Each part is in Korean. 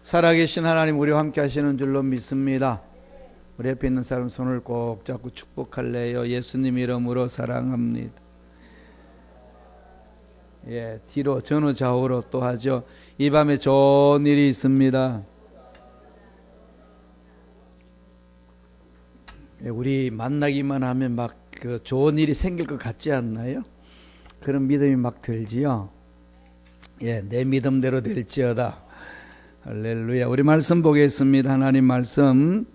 살아계신 하나님, 우리와 함께 하시는 줄로 믿습니다. 우리 옆에 있는 사람 손을 꼭 잡고 축복할래요. 예수님 이름으로 사랑합니다. 뒤로 전후 좌우로 또 하죠. 이 밤에 좋은 일이 있습니다. 우리 만나기만 하면 막 그 좋은 일이 생길 것 같지 않나요? 그런 믿음이 막 들지요. 내 믿음대로 될지어다. 할렐루야. 우리 말씀 보겠습니다. 하나님 말씀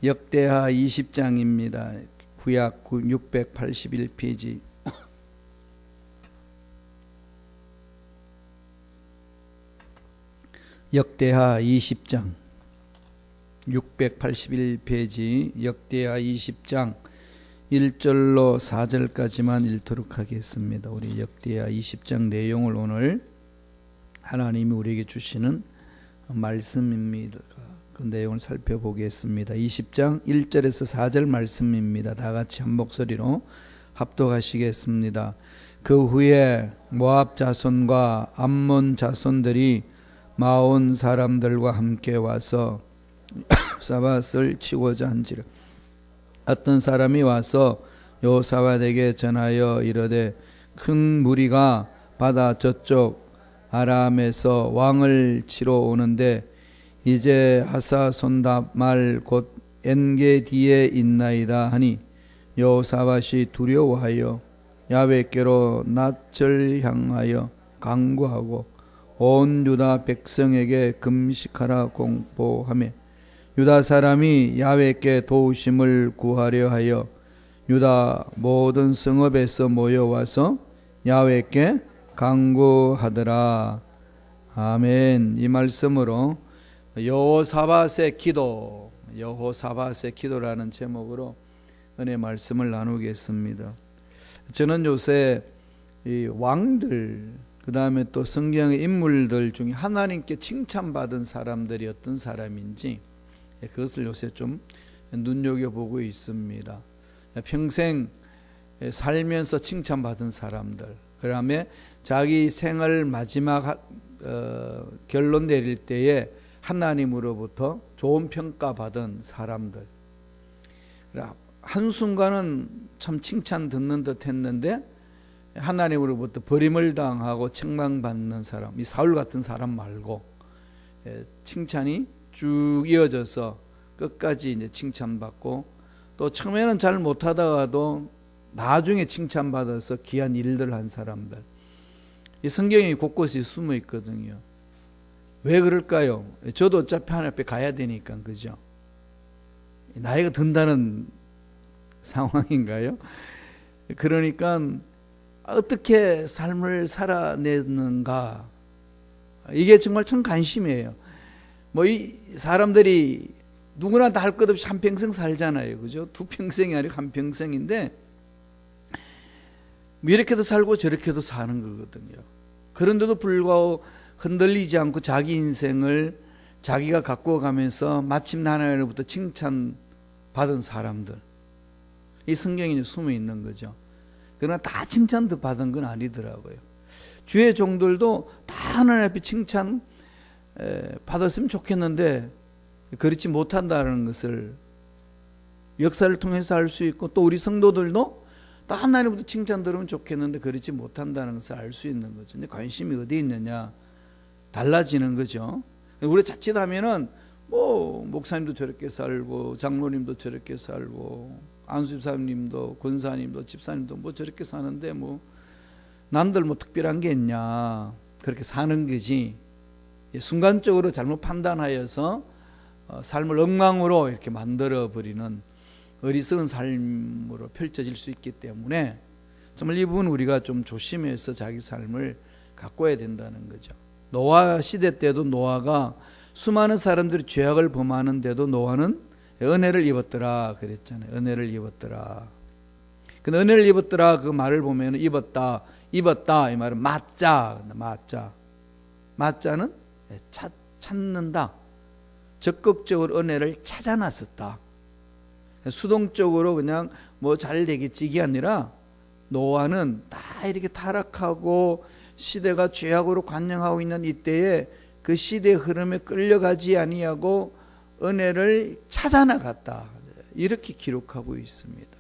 역대하 20장입니다. 구약 681페이지. 역대하 20장 681페이지 역대하 20장 1절로 4절까지만 읽도록 하겠습니다. 우리 역대하 20장 내용을 오늘 하나님이 우리에게 주시는 말씀입니다. 그 내용을 살펴보겠습니다. 20장 1절에서 4절 말씀입니다. 다 같이 한 목소리로 합독하시겠습니다. 그 후에 모압 자손과 암몬 자손들이 마온 사람들과 함께 와서 사밧을 치고자 한지라. 어떤 사람이 와서 여호사밧에게 전하여 이르되 큰 무리가 바다 저쪽 아람에서 왕을 치러 오는데 이제 하사손답 말 곧 엔게디에 있나이다 하니 여호사밧이 두려워하여 야훼께로 낯을 향하여 간구하고 온 유다 백성에게 금식하라 공포하며 유다 사람이 야훼께 도우심을 구하려 하여 유다 모든 성읍에서 모여와서 야훼께 간구하더라. 아멘. 이 말씀으로 여호사밧의 기도, 여호사밧의 기도라는 제목으로 은혜 말씀을 나누겠습니다. 저는 요새 이 왕들, 그 다음에 또 성경의 인물들 중에 하나님께 칭찬받은 사람들이 어떤 사람인지 그것을 요새 좀 눈여겨보고 있습니다. 평생 살면서 칭찬받은 사람들, 그 다음에 자기 생을 마지막 결론 내릴 때에 하나님으로부터 좋은 평가받은 사람들, 한순간은 참 칭찬 듣는 듯 했는데 하나님으로부터 버림을 당하고 책망받는 사람, 이 사울 같은 사람 말고 칭찬이 쭉 이어져서 끝까지 이제 칭찬받고 또 처음에는 잘 못하다가도 나중에 칭찬받아서 귀한 일들 한 사람들, 이 성경이 곳곳이 숨어 있거든요. 왜 그럴까요? 저도 어차피 하나님 앞에 가야 되니까, 그죠? 나이가 든다는 상황인가요? 그러니까 어떻게 삶을 살아내는가, 이게 정말 참 관심이에요. 이 사람들이 누구나 다 할 것 없이 한평생 살잖아요, 그죠? 두 평생이 아니고 한평생인데 이렇게도 살고 저렇게도 사는 거거든요. 그런데도 불구하고 흔들리지 않고 자기 인생을 자기가 가꾸어 가면서 마침내 하나님으로부터 칭찬받은 사람들, 이 성경에 숨어 있는 거죠. 그러나 다 칭찬 받은 건 아니더라고요. 주의 종들도 다 하나님 앞에 칭찬 받았으면 좋겠는데 그렇지 못한다는 것을 역사를 통해서 알 수 있고, 또 우리 성도들도 다 하나님부터 칭찬 들으면 좋겠는데 그렇지 못한다는 것을 알 수 있는 거죠. 근데 관심이 어디 있느냐, 달라지는 거죠. 우리 자칫하면은 목사님도 저렇게 살고 장로님도 저렇게 살고 안수집사님도 권사님도 집사님도 저렇게 사는데 남들 특별한 게 있냐, 그렇게 사는 거지. 순간적으로 잘못 판단하여서 삶을 엉망으로 이렇게 만들어 버리는 어리석은 삶으로 펼쳐질 수 있기 때문에 정말 이 부분 우리가 좀 조심해서 자기 삶을 가꿔야 된다는 거죠. 노아 시대 때도 노아가 수많은 사람들이 죄악을 범하는데도 노아는 은혜를 입었더라 그랬잖아요. 은혜를 입었더라. 근데 은혜를 입었더라 그 말을 보면 입었다 이 말은 맞자는 찾는다. 적극적으로 은혜를 찾아 나섰다. 수동적으로 그냥 잘 되겠지 이게 아니라 노아는 다 이렇게 타락하고 시대가 죄악으로 관영하고 있는 이때에 그 시대의 흐름에 끌려가지 아니하고 은혜를 찾아 나갔다. 이렇게 기록하고 있습니다.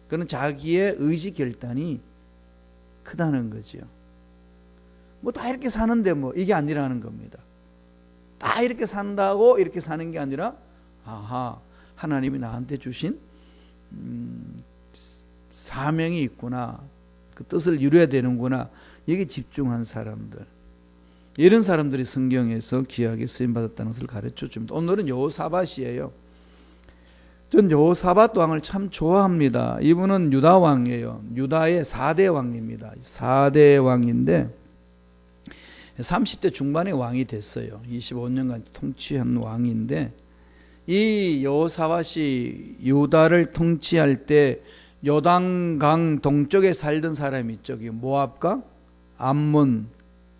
그는 자기의 의지 결단이 크다는 거죠. 뭐 다 이렇게 사는데 뭐 이게 아니라는 겁니다. 다 이렇게 산다고 이렇게 사는 게 아니라 하나님이 나한테 주신 사명이 있구나. 그 뜻을 이루어야 되는구나. 여기 집중한 사람들. 이런 사람들이 성경에서 귀하게 쓰임받았다는 것을 가르쳐 줍니다. 오늘은 여호사밧이에요. 전 여호사밧 왕을 참 좋아합니다. 이분은 유다 왕이에요. 유다의 4대 왕입니다. 4대 왕인데 30대 중반에 왕이 됐어요. 25년간 통치한 왕인데 이 여호사밧이 유다를 통치할 때 요단강 동쪽에 살던 사람이 있죠. 모압과 암몬,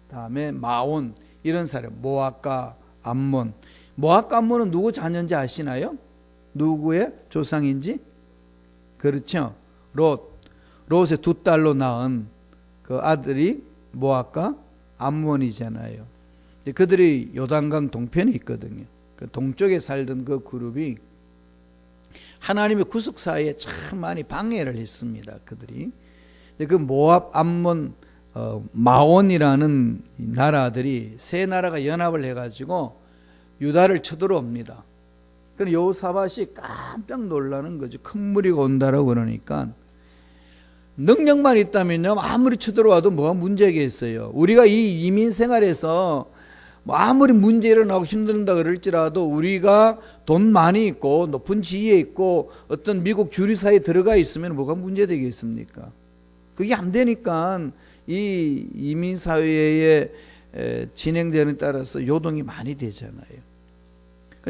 다음에 마온 이런 사람. 모압과 암몬. 모압과 암몬은 누구 자녀인지 아시나요? 누구의 조상인지? 그렇죠. 롯의 두 딸로 낳은 그 아들이 모압과 암몬이잖아요. 그들이 요단강 동편에 있거든요. 그 동쪽에 살던 그 그룹이 하나님의 구속 사이에 참 많이 방해를 했습니다. 그들이 그 모압, 암몬, 마온이라는 나라들이 세 나라가 연합을 해가지고 유다를 쳐들어옵니다. 그럼 여호사밧이 깜짝 놀라는 거죠. 큰 무리가 온다라고 그러니까 능력만 있다면요 아무리 쳐들어와도 뭐가 문제겠어요. 우리가 이 이민 생활에서 뭐 아무리 문제 일어나고 힘든다 그럴지라도 우리가 돈 많이 있고 높은 지위에 있고 어떤 미국 주류사에 들어가 있으면 뭐가 문제 되겠습니까? 그게 안 되니까 이 이민 사회에 진행되는 따라서 요동이 많이 되잖아요.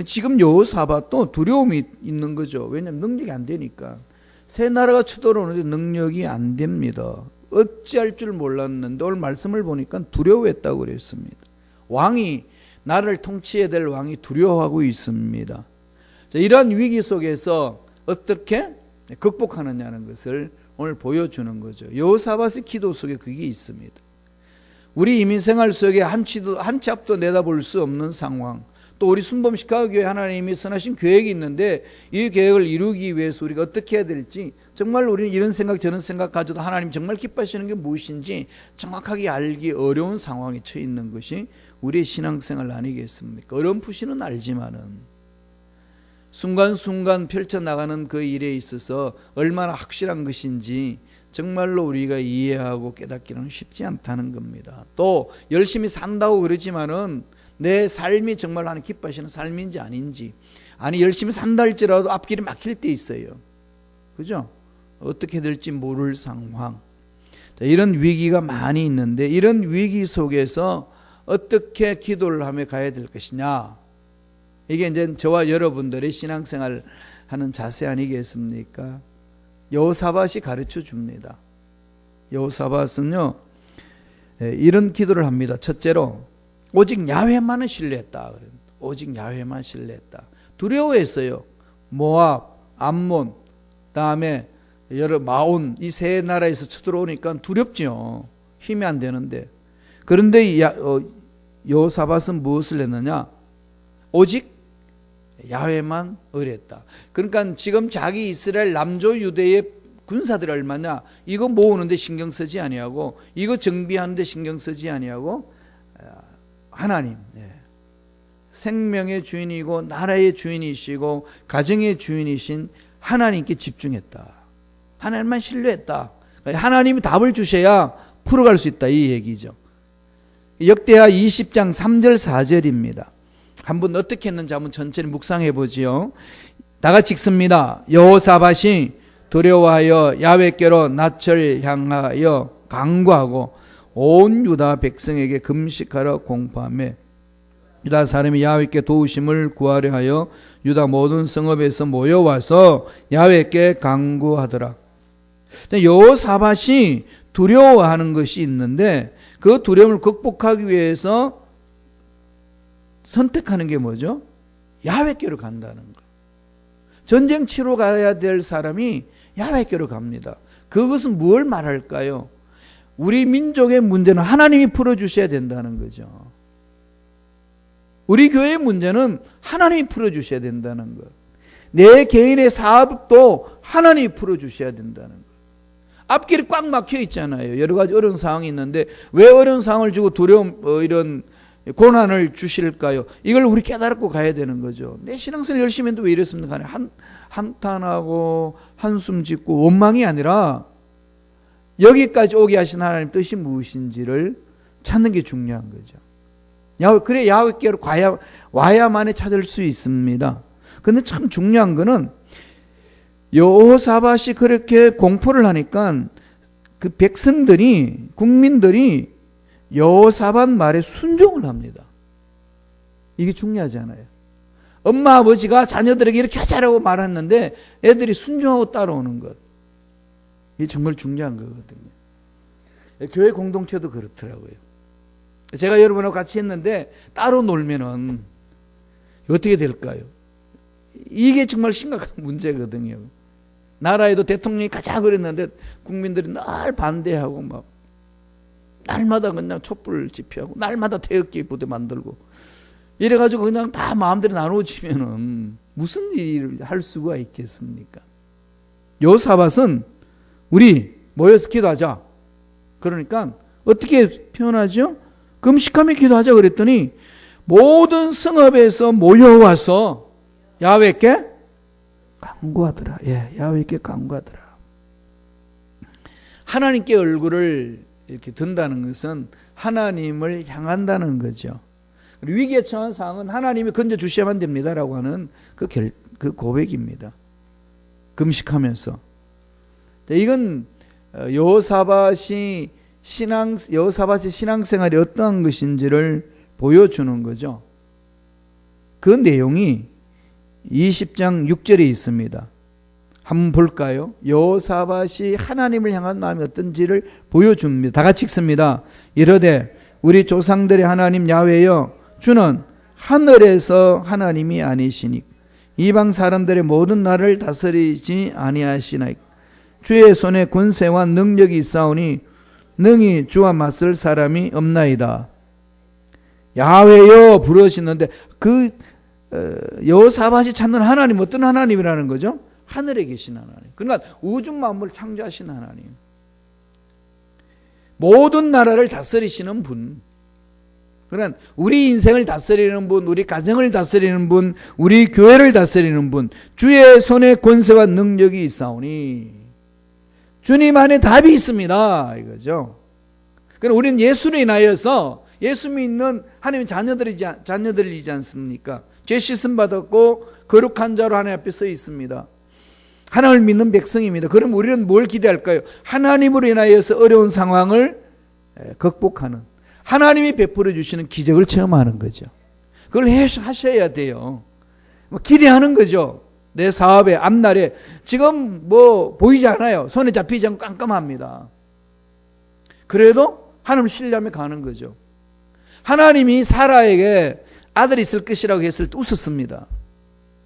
지금 여호사밧도 두려움이 있는 거죠. 왜냐하면 능력이 안 되니까. 새 나라가 쳐들어오는데 능력이 안 됩니다. 어찌할 줄 몰랐는데 오늘 말씀을 보니까 두려워했다고 그랬습니다. 왕이 나라를 통치해야 될 왕이 두려워하고 있습니다. 자, 이러한 위기 속에서 어떻게 극복하느냐는 것을 오늘 보여주는 거죠. 여호사밧의 기도 속에 그게 있습니다. 우리 이민생활 속에 한 치 앞도 내다볼 수 없는 상황, 또 우리 순범시카교회 하나님이 선하신 계획이 있는데 이 계획을 이루기 위해서 우리가 어떻게 해야 될지 정말 우리는 이런 생각 저런 생각 가져도 하나님 정말 기뻐하시는 게 무엇인지 정확하게 알기 어려운 상황에 처해 있는 것이 우리의 신앙생활 아니겠습니까? 어렴풋이는 알지만은 순간순간 펼쳐나가는 그 일에 있어서 얼마나 확실한 것인지 정말로 우리가 이해하고 깨닫기는 쉽지 않다는 겁니다. 또 열심히 산다고 그러지만은 내 삶이 정말 하나님 기뻐하시는 삶인지 아닌지, 아니 열심히 산다 할지라도 앞길이 막힐 때 있어요. 그죠? 어떻게 될지 모를 상황. 자, 이런 위기가 많이 있는데 이런 위기 속에서 어떻게 기도를 하며 가야 될 것이냐, 이게 이제 저와 여러분들의 신앙생활 하는 자세 아니겠습니까? 여호사밧이 가르쳐 줍니다. 여호사밧은요 이런 기도를 합니다. 첫째로 오직 야훼만을 신뢰했다. 오직 야훼만 신뢰했다. 두려워했어요. 모압, 암몬, 다음에 여러 마온 이 세 나라에서 쳐들어오니까 두렵죠. 힘이 안 되는데. 그런데 여호사밧은 무엇을 했느냐? 오직 야훼만 의뢰했다. 그러니까 지금 자기 이스라엘 남조 유대의 군사들이 얼마냐? 이거 모으는데 신경 쓰지 아니하고, 이거 정비하는데 신경 쓰지 아니하고, 하나님, 생명의 주인이고 나라의 주인이시고 가정의 주인이신 하나님께 집중했다. 하나님만 신뢰했다. 하나님이 답을 주셔야 풀어갈 수 있다, 이 얘기죠. 역대하 20장 3절 4절입니다. 한번 어떻게 했는지 한번 천천히 묵상해 보지요. 다 같이 읽습니다. 여호사밧이 두려워하여 야훼께로 낯을 향하여 간구하고 온 유다 백성에게 금식하러 공포하며 유다 사람이 야훼께 도우심을 구하려 하여 유다 모든 성읍에서 모여와서 야훼께 간구하더라. 여호사밧이 두려워하는 것이 있는데 그 두려움을 극복하기 위해서 선택하는 게 뭐죠? 야훼께로 간다는 거. 전쟁 치러 가야 될 사람이 야훼께로 갑니다. 그것은 뭘 말할까요? 우리 민족의 문제는 하나님이 풀어주셔야 된다는 거죠. 우리 교회의 문제는 하나님이 풀어주셔야 된다는 것. 내 개인의 사업도 하나님이 풀어주셔야 된다는 것. 앞길이 꽉 막혀 있잖아요. 여러 가지 어려운 상황이 있는데 왜 어려운 상황을 주고 두려움 이런 고난을 주실까요? 이걸 우리 깨달고 가야 되는 거죠. 내 신앙생활 열심히 했는데 왜 이랬습니까? 한탄하고 한숨 짓고 원망이 아니라 여기까지 오게 하신 하나님 뜻이 무엇인지를 찾는 게 중요한 거죠. 그래 야훼께로 와야만에 찾을 수 있습니다. 그런데 참 중요한 거는 여호사밧이 그렇게 공포를 하니까 그 백성들이 국민들이 여호사밧 말에 순종을 합니다. 이게 중요하잖아요. 엄마 아버지가 자녀들에게 이렇게 하자라고 말했는데 애들이 순종하고 따라오는 것. 이게 정말 중요한 거거든요. 교회 공동체도 그렇더라고요. 제가 여러분하고 같이 했는데 따로 놀면은 어떻게 될까요? 이게 정말 심각한 문제거든요. 나라에도 대통령이 가자 그랬는데 국민들이 늘 반대하고 막 날마다 그냥 촛불 집회하고 날마다 태극기 부대 만들고 이래가지고 그냥 다 마음대로 나누어지면은 무슨 일을 할 수가 있겠습니까? 여호사밧은 우리 모여서 기도하자. 그러니까 어떻게 표현하죠? 금식하며 기도하자 그랬더니 모든 성읍에서 모여와서 야훼께 간구하더라. 야훼께 간구하더라. 하나님께 얼굴을 이렇게 든다는 것은 하나님을 향한다는 거죠. 위기에 처한 상황은 하나님이 건져 주셔야만 됩니다라고 하는 그 고백입니다. 금식하면서. 이건 여호사밧의 신앙생활이 어떠한 것인지를 보여주는 거죠. 그 내용이 20장 6절에 있습니다. 한번 볼까요? 여호사밧이 하나님을 향한 마음이 어떤지를 보여줍니다. 다 같이 읽습니다. 이르되 우리 조상들의 하나님 야훼여 주는 하늘에서 하나님이 아니시니 이방 사람들의 모든 나라를 다스리지 아니하시나이까. 주의 손에 권세와 능력이 있사오니 능히 주와 맞설 사람이 없나이다. 야훼여 부르시는데 그 여호사밧이 찾는 하나님 어떤 하나님이라는 거죠? 하늘에 계신 하나님. 그러니까 우주 만물을 창조하신 하나님. 모든 나라를 다스리시는 분. 그러니까 우리 인생을 다스리는 분, 우리 가정을 다스리는 분, 우리 교회를 다스리는 분. 주의 손에 권세와 능력이 있사오니 주님 안에 답이 있습니다. 이거죠. 그럼 우리는 예수로 인하여서 예수 믿는 하나님의 자녀들이지 않습니까? 죄 씻음 받았고 거룩한 자로 하나님 앞에 서 있습니다. 하나님을 믿는 백성입니다. 그럼 우리는 뭘 기대할까요? 하나님으로 인하여서 어려운 상황을 극복하는, 하나님이 베풀어 주시는 기적을 체험하는 거죠. 그걸 하셔야 돼요. 기대하는 거죠. 내 사업의 앞날에 지금 뭐 보이지 않아요. 손에 잡히지 않고 깜깜합니다. 그래도 하나님 신뢰하며 가는 거죠. 하나님이 사라에게 아들이 있을 것이라고 했을 때 웃었습니다.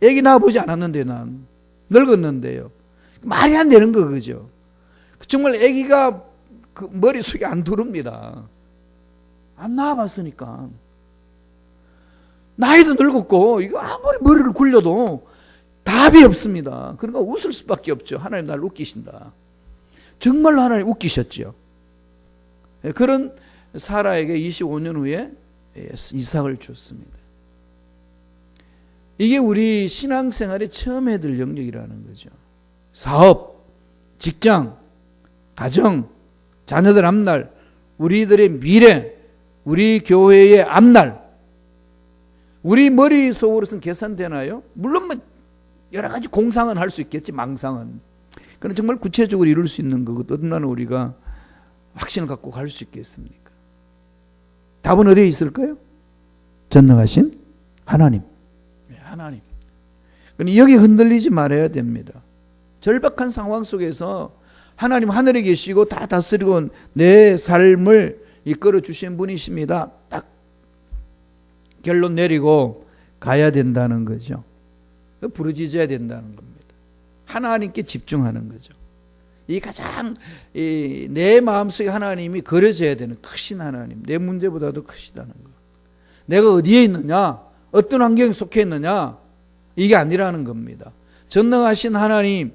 애기 낳아보지 않았는데 난 늙었는데요. 말이 안 되는 거 그죠. 정말 애기가 그 머릿속에 안 들어옵니다. 안 낳아봤으니까. 나이도 늙었고 이거 아무리 머리를 굴려도 답이 없습니다. 그러니까 웃을 수밖에 없죠. 하나님 나를 웃기신다. 정말로 하나님 웃기셨죠. 그런 사라에게 25년 후에 이삭을 줬습니다. 이게 우리 신앙생활에 처음 해야 될 영역이라는 거죠. 사업, 직장, 가정, 자녀들 앞날, 우리들의 미래, 우리 교회의 앞날. 우리 머릿속으로서는 계산되나요? 물론 여러 가지 공상은 할 수 있겠지, 망상은. 그러나 정말 구체적으로 이룰 수 있는 것, 얼마나 우리가 확신을 갖고 갈 수 있겠습니까? 답은 어디에 있을까요? 전능하신 하나님. 하나님. 여기 흔들리지 말아야 됩니다. 절박한 상황 속에서 하나님 하늘에 계시고 다 다스리고 내 삶을 이끌어 주신 분이십니다. 딱 결론 내리고 가야 된다는 거죠. 부르짖어야 된다는 겁니다. 하나님께 집중하는 거죠. 이 가장 내 마음속에 하나님이 그려져야 되는 크신 하나님, 내 문제보다도 크시다는 거. 내가 어디에 있느냐? 어떤 환경에 속해 있느냐, 이게 아니라는 겁니다. 전능하신 하나님,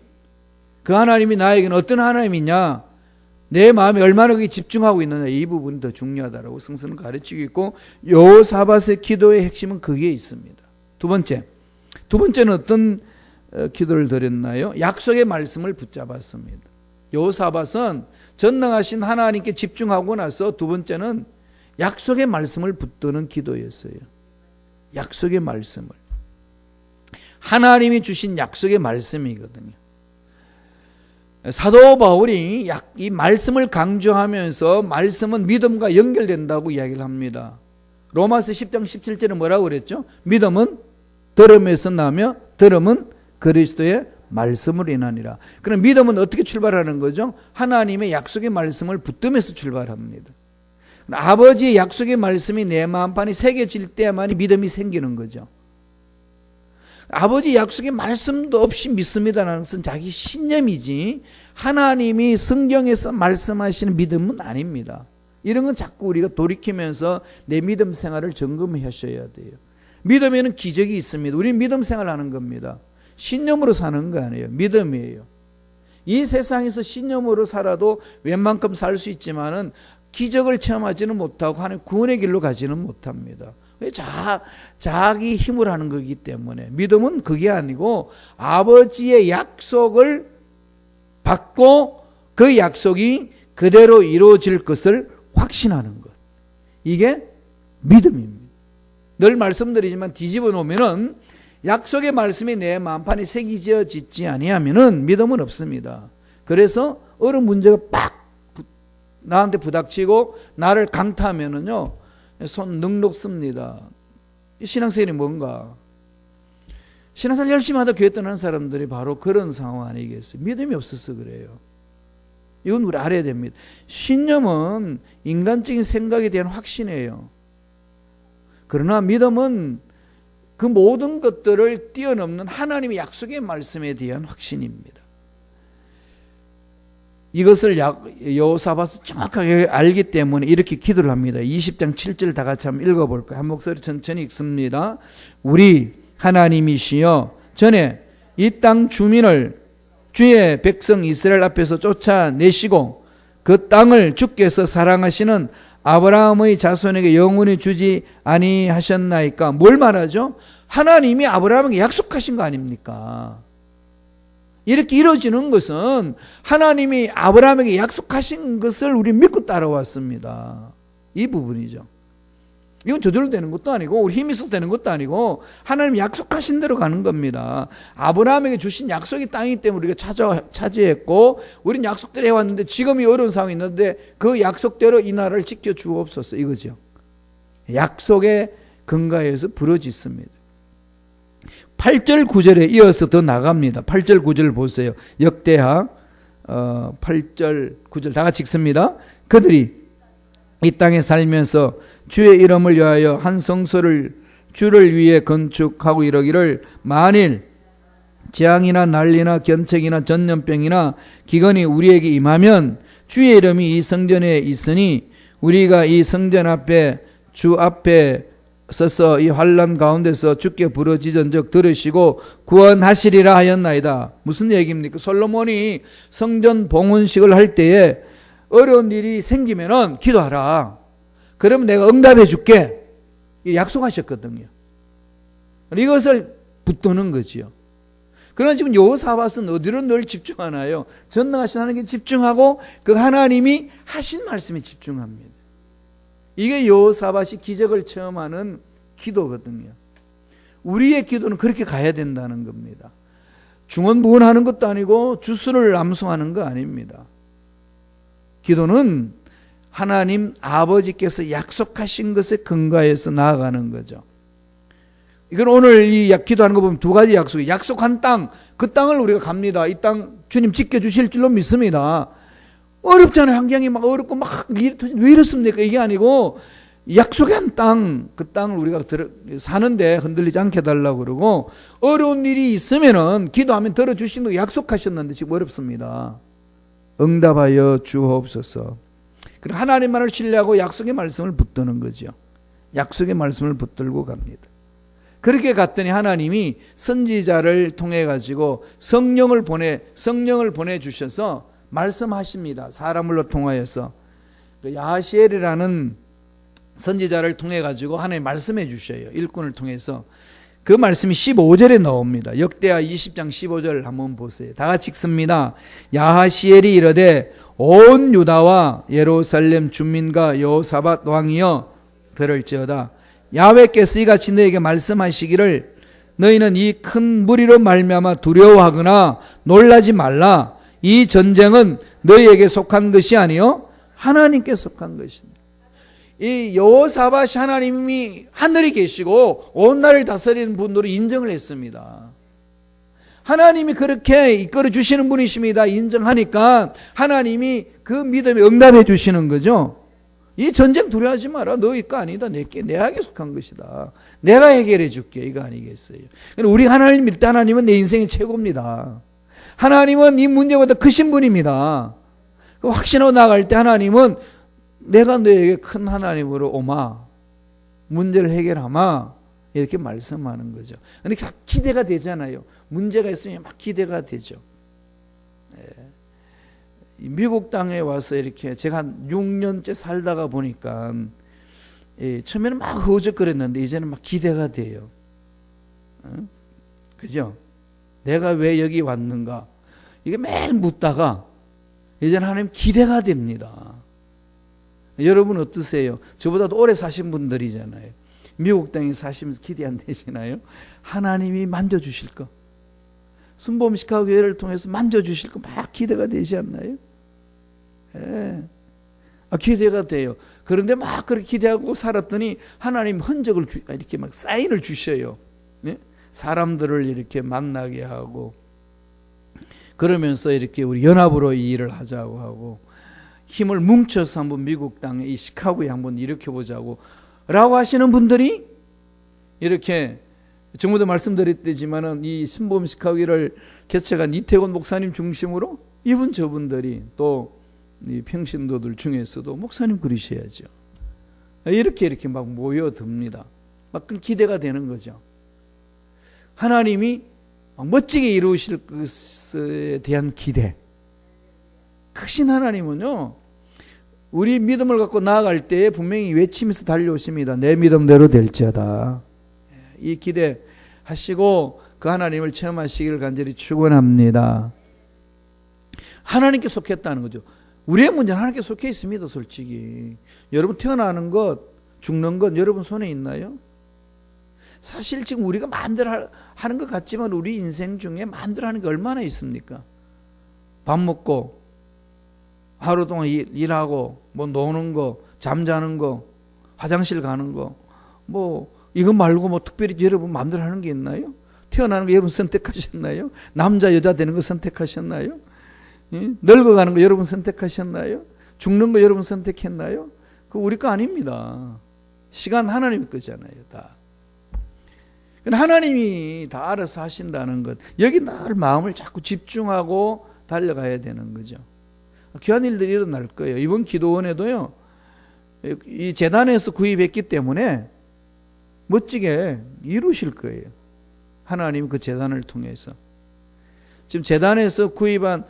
그 하나님이 나에게는 어떤 하나님이냐, 내 마음에 얼마나 그게 집중하고 있느냐, 이 부분이 더 중요하다라고 성서는 가르치고 있고, 여호사밧의 기도의 핵심은 거기에 있습니다. 두 번째는 어떤 기도를 드렸나요? 약속의 말씀을 붙잡았습니다. 여호사밧은 전능하신 하나님께 집중하고 나서 두 번째는 약속의 말씀을 붙드는 기도였어요. 약속의 말씀을. 하나님이 주신 약속의 말씀이거든요. 사도 바울이 이 말씀을 강조하면서 말씀은 믿음과 연결된다고 이야기를 합니다. 로마서 10장 17절에 뭐라고 그랬죠? 믿음은 들음에서 나며 들음은 그리스도의 말씀으로 인하니라. 그럼 믿음은 어떻게 출발하는 거죠? 하나님의 약속의 말씀을 붙들면서 출발합니다. 아버지의 약속의 말씀이 내 마음판에 새겨질 때만이 믿음이 생기는 거죠. 아버지 약속의 말씀도 없이 믿습니다라는 것은 자기 신념이지 하나님이 성경에서 말씀하시는 믿음은 아닙니다. 이런 건 자꾸 우리가 돌이키면서 내 믿음 생활을 점검하셔야 돼요. 믿음에는 기적이 있습니다. 우리는 믿음 생활하는 겁니다. 신념으로 사는 거 아니에요. 믿음이에요. 이 세상에서 신념으로 살아도 웬만큼 살 수 있지만은 기적을 체험하지는 못하고 하나님 구원의 길로 가지는 못합니다. 왜? 자기 힘으로 하는 거기 때문에. 믿음은 그게 아니고 아버지의 약속을 받고 그 약속이 그대로 이루어질 것을 확신하는 것. 이게 믿음입니다. 늘 말씀드리지만 뒤집어 놓으면은 약속의 말씀이 내 마음판에 새겨지지 아니하면은 믿음은 없습니다. 그래서 어느 문제가 빡 나한테 부닥치고 나를 강타하면은요, 손 능록 씁니다. 신앙생활이 뭔가? 신앙생활 열심히 하다 교회 떠나는 사람들이 바로 그런 상황 아니겠어요? 믿음이 없어서 그래요. 이건 우리 알아야 됩니다. 신념은 인간적인 생각에 대한 확신이에요. 그러나 믿음은 그 모든 것들을 뛰어넘는 하나님의 약속의 말씀에 대한 확신입니다. 이것을 여호사밧은 정확하게 알기 때문에 이렇게 기도를 합니다. 20장 7절 다 같이 한번 읽어볼까요? 한 목소리 천천히 읽습니다. 우리 하나님이시여 전에 이 땅 주민을 주의 백성 이스라엘 앞에서 쫓아내시고 그 땅을 주께서 사랑하시는 아브라함의 자손에게 영원히 주지 아니하셨나이까? 뭘 말하죠? 하나님이 아브라함에게 약속하신 거 아닙니까? 이렇게 이루어지는 것은 하나님이 아브라함에게 약속하신 것을 우리 믿고 따라왔습니다. 이 부분이죠. 이건 저절로 되는 것도 아니고 우리 힘이 있어서 되는 것도 아니고 하나님이 약속하신 대로 가는 겁니다. 아브라함에게 주신 약속의 땅이기 때문에 우리가 차지했고 우리는 약속대로 해왔는데 지금이 어려운 상황이 있는데 그 약속대로 이 나라를 지켜주옵소서 이거죠. 약속의 근거에서 부러졌습니다. 8절 9절에 이어서 더 나갑니다. 8절 9절 보세요. 역대하 8절 9절 다 같이 읽습니다. 그들이 이 땅에 살면서 주의 이름을 위하여 한 성소를 주를 위해 건축하고 이러기를 만일 재앙이나 난리나 견책이나 전염병이나 기근이 우리에게 임하면 주의 이름이 이 성전에 있으니 우리가 이 성전 앞에 주 앞에 서서 이 환난 가운데서 주께 부르짖은즉 들으시고 구원하시리라 하였나이다. 무슨 얘기입니까? 솔로몬이 성전 봉헌식을 할 때에 어려운 일이 생기면은 기도하라. 그러면 내가 응답해 줄게. 약속하셨거든요. 이것을 붙드는 거지요. 그러나 지금 여호사밧은 어디로 늘 집중하나요? 전능하신 하나님께 집중하고 그 하나님이 하신 말씀에 집중합니다. 이게 여호사밧이 기적을 체험하는 기도거든요. 우리의 기도는 그렇게 가야 된다는 겁니다. 중언부언하는 것도 아니고 주술을 암송하는 거 아닙니다. 기도는 하나님 아버지께서 약속하신 것에 근거해서 나아가는 거죠. 이건 오늘 이 기도하는 거 보면 두 가지 약속이에요. 약속한 땅, 그 땅을 우리가 갑니다. 이 땅 주님 지켜주실 줄로 믿습니다. 어렵잖아요. 환경이 막 어렵고 막 왜 이렇습니까? 이게 아니고 약속한 땅, 그 땅을 우리가 사는데 흔들리지 않게 해달라고 그러고 어려운 일이 있으면은 기도하면 들어주신다고 약속하셨는데 지금 어렵습니다. 응답하여 주옵소서. 그리고 하나님만을 신뢰하고 약속의 말씀을 붙드는 거죠. 약속의 말씀을 붙들고 갑니다. 그렇게 갔더니 하나님이 선지자를 통해 가지고 성령을 보내 주셔서 말씀하십니다. 사람으로 통하여서 야하시엘이라는 선지자를 통해 가지고 하나님 말씀해 주셔요. 일꾼을 통해서. 그 말씀이 15절에 나옵니다. 역대하 20장 15절 한번 보세요. 다 같이 읽습니다. 야하시엘이 이르되 온 유다와 예루살렘 주민과 여호사밧 왕이여 들을지어다. 야훼께서 이같이 너에게 말씀하시기를 너희는 이 큰 무리로 말미암아 두려워하거나 놀라지 말라. 이 전쟁은 너희에게 속한 것이 아니요 하나님께 속한 것이다. 이 여호사밧이 하나님이 하늘에 계시고 온 나라를 다스리는 분으로 인정을 했습니다. 하나님이 그렇게 이끌어 주시는 분이십니다. 인정하니까 하나님이 그 믿음에 응답해 주시는 거죠. 이 전쟁 두려워하지 마라. 너희 거 아니다. 내게 속한 것이다. 내가 해결해 줄게. 이거 아니겠어요. 우리 하나님 믿다. 하나님은 내 인생의 최고입니다. 하나님은 이 문제보다 크신 분입니다. 확신하고 나갈 때 하나님은 내가 너에게 큰 하나님으로 오마. 문제를 해결하마. 이렇게 말씀하는 거죠. 그러니까 기대가 되잖아요. 문제가 있으면 막 기대가 되죠. 미국 땅에 와서 이렇게 제가 한 6년째 살다가 보니까 처음에는 막 허우적거렸는데 이제는 막 기대가 돼요. 그죠? 내가 왜 여기 왔는가? 이게 매일 묻다가 이제는 하나님 기대가 됩니다. 여러분 어떠세요? 저보다도 오래 사신 분들이잖아요. 미국 땅에 사시면서 기대 안 되시나요? 하나님이 만져주실 거, 순복음 시카고 교회를 통해서 만져주실 거 막 기대가 되지 않나요? 예. 기대가 돼요. 그런데 막 그렇게 기대하고 살았더니 하나님 흔적을 이렇게 막 사인을 주셔요. 예? 사람들을 이렇게 만나게 하고 그러면서 이렇게 우리 연합으로 이 일을 하자고 하고 힘을 뭉쳐서 한번 미국 땅에 이 시카고에 한번 일으켜보자고 라고 하시는 분들이 이렇게 전부도 말씀드렸지만은 이 신보험 시카고를 개척한 이태곤 목사님 중심으로 이분 저분들이 또 이 평신도들 중에서도 목사님 그러셔야죠. 이렇게 막 모여듭니다. 막 기대가 되는 거죠. 하나님이 멋지게 이루실 것에 대한 기대. 크신 하나님은요, 우리 믿음을 갖고 나아갈 때에 분명히 외치면서 달려오십니다. 내 믿음대로 될지어다. 이 기대 하시고 그 하나님을 체험하시기를 간절히 축원합니다. 하나님께 속했다는 거죠. 우리의 문제는 하나님께 속해 있습니다. 솔직히 여러분 태어나는 것, 죽는 것 여러분 손에 있나요? 사실 지금 우리가 마음대로 하는 것 같지만 우리 인생 중에 마음대로 하는 게 얼마나 있습니까? 밥 먹고 하루 동안 일하고 뭐 노는 거, 잠자는 거, 화장실 가는 거, 뭐 이거 말고 뭐 특별히 여러분 마음대로 하는 게 있나요? 태어나는 거 여러분 선택하셨나요? 남자 여자 되는 거 선택하셨나요? 늙어가는 거 여러분 선택하셨나요? 죽는 거 여러분 선택했나요? 그거 우리 거 아닙니다. 시간 하나님 거잖아요. 다. 하나님이 다 알아서 하신다는 것, 여기 늘 마음을 자꾸 집중하고 달려가야 되는 거죠. 귀한 일들이 일어날 거예요. 이번 기도원에도요, 이 재단에서 구입했기 때문에 멋지게 이루실 거예요. 하나님 그 재단을 통해서. 지금 재단에서 구입한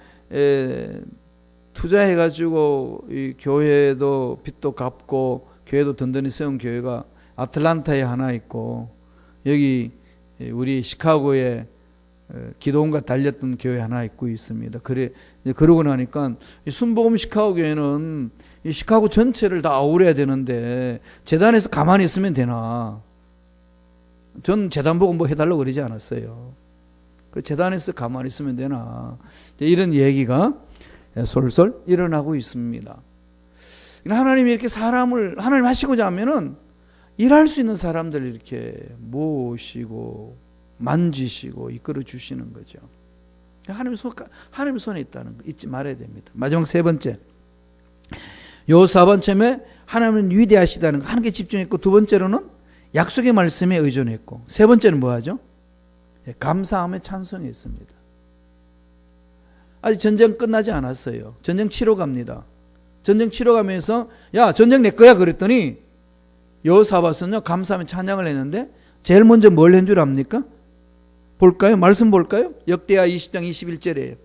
투자해가지고 이 교회도 빚도 갚고 교회도 든든히 세운 교회가 아틀란타에 하나 있고 여기 우리 시카고에 기도원과 달렸던 교회 하나 있고 있습니다. 그러고 나니까 순복음 시카고 교회는 이 시카고 전체를 다 아우러야 되는데 재단에서 가만히 있으면 되나? 전 재단 보고 뭐 해달라고 그러지 않았어요. 재단에서 가만히 있으면 되나? 이런 얘기가 솔솔 일어나고 있습니다. 하나님이 이렇게 사람을 하나님 하시고자 하면은 일할 수 있는 사람들 이렇게 모으시고 만지시고 이끌어 주시는 거죠. 하나님 손에 있다는 거 잊지 말아야 됩니다. 마지막 세 번째, 요 4번째에 하나님은 위대하시다는 거 하나님께 집중했고, 두 번째로는 약속의 말씀에 의존했고, 세 번째는 뭐하죠? 감사함에 찬송했습니다. 아직 전쟁 끝나지 않았어요. 전쟁 치러 갑니다. 전쟁 치러 가면서 야 전쟁 내 거야 그랬더니 여호사밧은요 감사함에 찬양을 했는데 제일 먼저 뭘 한 줄 압니까? 볼까요? 말씀 볼까요? 역대하 20장 21절에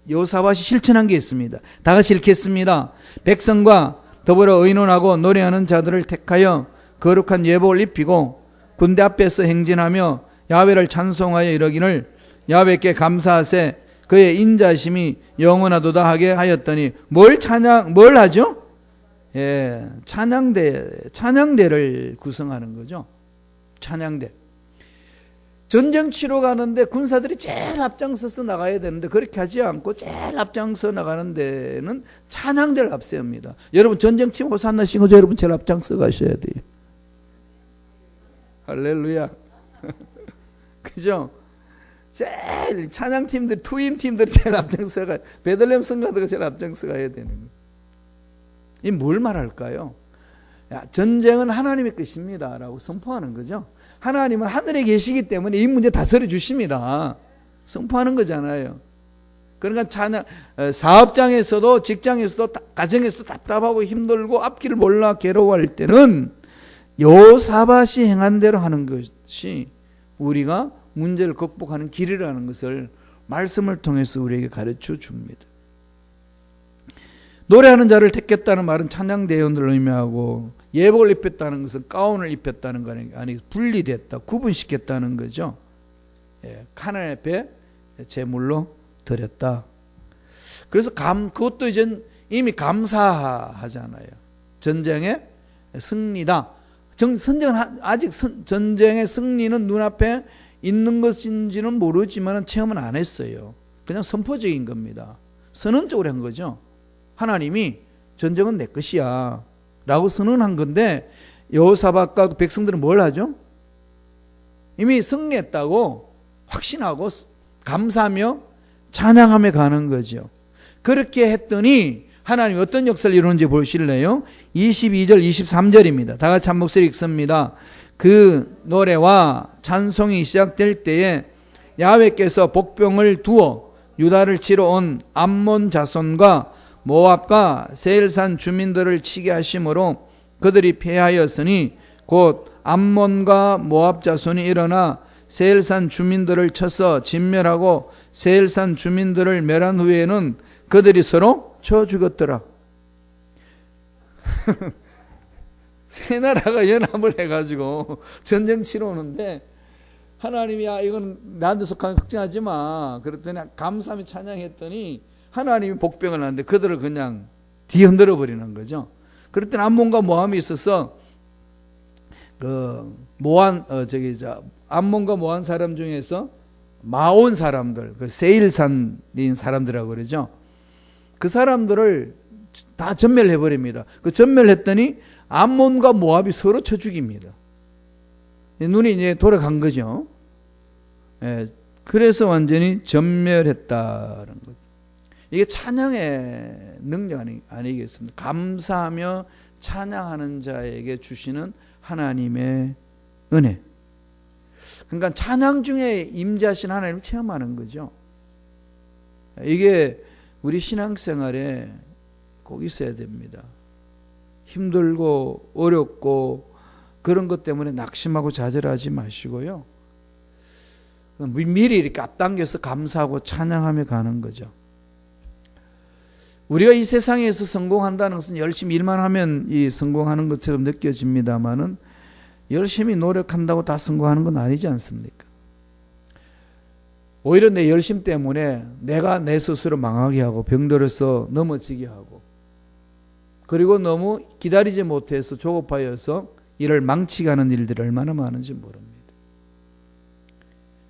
여호사밧이 실천한 게 있습니다. 다 같이 읽겠습니다. 백성과 더불어 의논하고 노래하는 자들을 택하여 거룩한 예복을 입히고 군대 앞에서 행진하며 야훼를 찬송하여 이르기를 야훼께 감사하세 그의 인자심이 영원하도다 하게 하였더니 뭘 하죠? 예, 찬양대를 구성하는 거죠. 찬양대. 전쟁 치러 가는데 군사들이 제일 앞장서서 나가야 되는데 그렇게 하지 않고 제일 앞장서 나가는 데는 찬양대를 앞세웁니다. 여러분 전쟁 치고 호산나 싱어줘 여러분 제일 앞장서 가셔야 돼요. 할렐루야. 그죠? 제일 찬양팀들, 투임팀들이 제일 앞장서 가요. 베들레헴 성가들이 제일 앞장서 가야 되는 거예요. 이 뭘 말할까요? 야, 전쟁은 하나님의 것입니다 라고 선포하는 거죠. 하나님은 하늘에 계시기 때문에 이 문제 다스려 주십니다. 선포하는 거잖아요. 그러니까 사업장에서도 직장에서도 가정에서도 답답하고 힘들고 앞길을 몰라 괴로워할 때는 여호사밧이 행한 대로 하는 것이 우리가 문제를 극복하는 길이라는 것을 말씀을 통해서 우리에게 가르쳐 줍니다. 노래하는 자를 택했다는 말은 찬양 대원들을 의미하고 예복을 입혔다는 것은 가운을 입혔다는 거 아니 분리됐다, 구분시켰다는 거죠. 예, 하나님 앞에 제물로 드렸다. 그래서 그것도 이제 이미 감사하잖아요. 전쟁의 승리다. 아직 전쟁의 승리는 눈앞에 있는 것인지는 모르지만 체험은 안 했어요. 그냥 선포적인 겁니다. 선언적으로 한 거죠. 하나님이 전쟁은 내 것이야 라고 선언한 건데 여호사밧과 백성들은 뭘 하죠? 이미 승리했다고 확신하고 감사하며 찬양하며 가는 거죠. 그렇게 했더니 하나님이 어떤 역사를 이루는지 보실래요? 22절 23절입니다. 다 같이 한 목소리 읽습니다. 그 노래와 찬송이 시작될 때에 야훼께서 복병을 두어 유다를 치러 온 암몬 자손과 모압과 세일산 주민들을 치게 하심으로 그들이 패하였으니 곧 암몬과 모압 자손이 일어나 세일산 주민들을 쳐서 진멸하고 세일산 주민들을 멸한 후에는 그들이 서로 쳐 죽었더라. 세 나라가 연합을 해가지고 전쟁 치러 오는데 하나님이 이건 나한테 속한 걱정하지 마. 그랬더니 감사하며 찬양했더니 하나님이 복병을 하는데 그들을 그냥 뒤흔들어 버리는 거죠. 그랬더니 암몬과 모함이 있어서 암몬과 모함 사람 중에서 마온 사람들, 그 세일산인 사람들이라고 그러죠. 그 사람들을 다 전멸해 버립니다. 그 전멸했더니 암몬과 모압이 서로 쳐 죽입니다. 눈이 이제 돌아간 거죠. 예, 그래서 완전히 전멸했다는 거죠. 이게 찬양의 능력 아니겠습니까? 감사하며 찬양하는 자에게 주시는 하나님의 은혜. 그러니까 찬양 중에 임재하신 하나님을 체험하는 거죠. 이게 우리 신앙생활에 꼭 있어야 됩니다. 힘들고 어렵고 그런 것 때문에 낙심하고 좌절하지 마시고요. 미리 이렇게 앞당겨서 감사하고 찬양하며 가는 거죠. 우리가 이 세상에서 성공한다는 것은 열심히 일만 하면 이 성공하는 것처럼 느껴집니다만은 열심히 노력한다고 다 성공하는 건 아니지 않습니까? 오히려 내 열심 때문에 내가 내 스스로 망하게 하고 병들어서 넘어지게 하고 그리고 너무 기다리지 못해서 조급하여서 일을 망치게 하는 일들이 얼마나 많은지 모릅니다.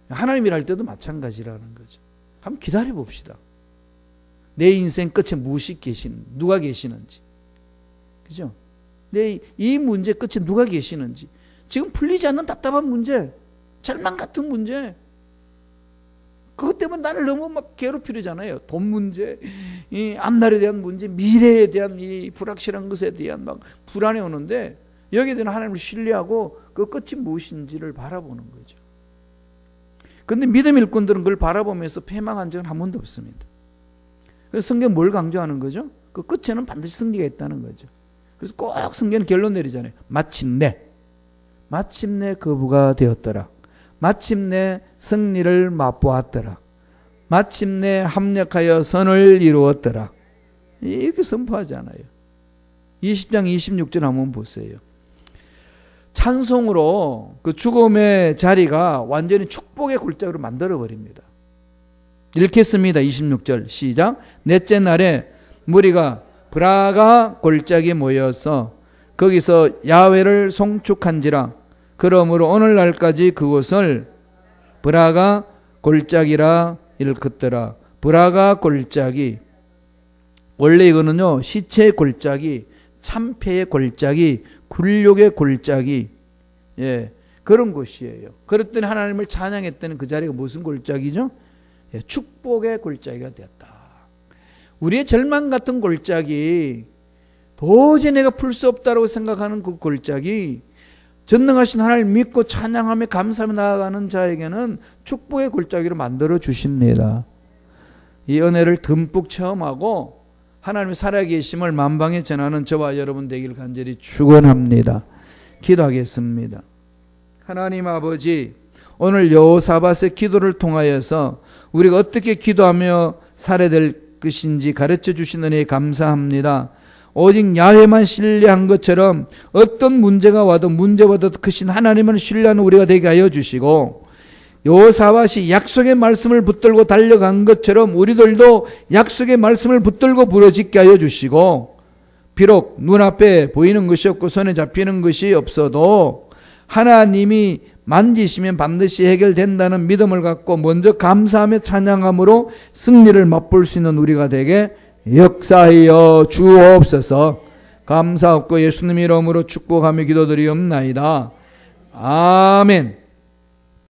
하나님 일할 때도 마찬가지라는 거죠. 한번 기다려 봅시다. 내 인생 끝에 무엇이 누가 계시는지. 그죠? 이 문제 끝에 누가 계시는지. 지금 풀리지 않는 답답한 문제, 절망 같은 문제. 그것 때문에 나를 너무 막 괴롭히려잖아요. 돈 문제, 이 앞날에 대한 문제, 미래에 대한 이 불확실한 것에 대한 막 불안이 오는데 여기에 대한 하나님을 신뢰하고 그 끝이 무엇인지를 바라보는 거죠. 그런데 믿음 일꾼들은 그걸 바라보면서 패망한 적은 한 번도 없습니다. 그래서 성경 뭘 강조하는 거죠? 그 끝에는 반드시 승리가 있다는 거죠. 그래서 꼭 성경은 결론 내리잖아요. 마침내 마침내 거부가 되었더라. 마침내 승리를 맛보았더라. 마침내 합력하여 선을 이루었더라. 이렇게 선포하잖아요. 20장 26절 한번 보세요. 찬송으로 그 죽음의 자리가 완전히 축복의 골짜기로 만들어버립니다. 읽겠습니다. 26절 시작. 넷째 날에 무리가 브라가 골짜기에 모여서 거기서 야훼를 송축한지라. 그러므로 오늘날까지 그곳을 브라가 골짜기라 일컫더라. 브라가 골짜기. 원래 이거는요, 시체의 골짜기, 참패의 골짜기, 굴욕의 골짜기, 예, 그런 곳이에요. 그랬더니 하나님을 찬양했더니 그 자리가 무슨 골짜기죠? 예, 축복의 골짜기가 되었다. 우리의 절망 같은 골짜기, 도저히 내가 풀 수 없다고 생각하는 그 골짜기, 전능하신 하나님을 믿고 찬양하며 감사하며 나아가는 자에게는 축복의 골짜기로 만들어 주십니다. 이 은혜를 듬뿍 체험하고 하나님의 살아계심을 만방에 전하는 저와 여러분 되기를 간절히 축원합니다. 기도하겠습니다. 하나님 아버지, 오늘 여호사밧의 기도를 통하여서 우리가 어떻게 기도하며 살아야 될 것인지 가르쳐 주신 은혜에 감사합니다. 오직 야훼만 신뢰한 것처럼 어떤 문제가 와도 문제보다 더 크신 하나님을 신뢰하는 우리가 되게 하여 주시고, 여호사밧이 약속의 말씀을 붙들고 달려간 것처럼 우리들도 약속의 말씀을 붙들고 부르짖게 하여 주시고, 비록 눈앞에 보이는 것이 없고 손에 잡히는 것이 없어도 하나님이 만지시면 반드시 해결된다는 믿음을 갖고 먼저 감사하며 찬양함으로 승리를 맛볼 수 있는 우리가 되게 역사하여 주옵소서. 감사하고 예수님 이름으로 축복하며 기도드리옵나이다. 아멘.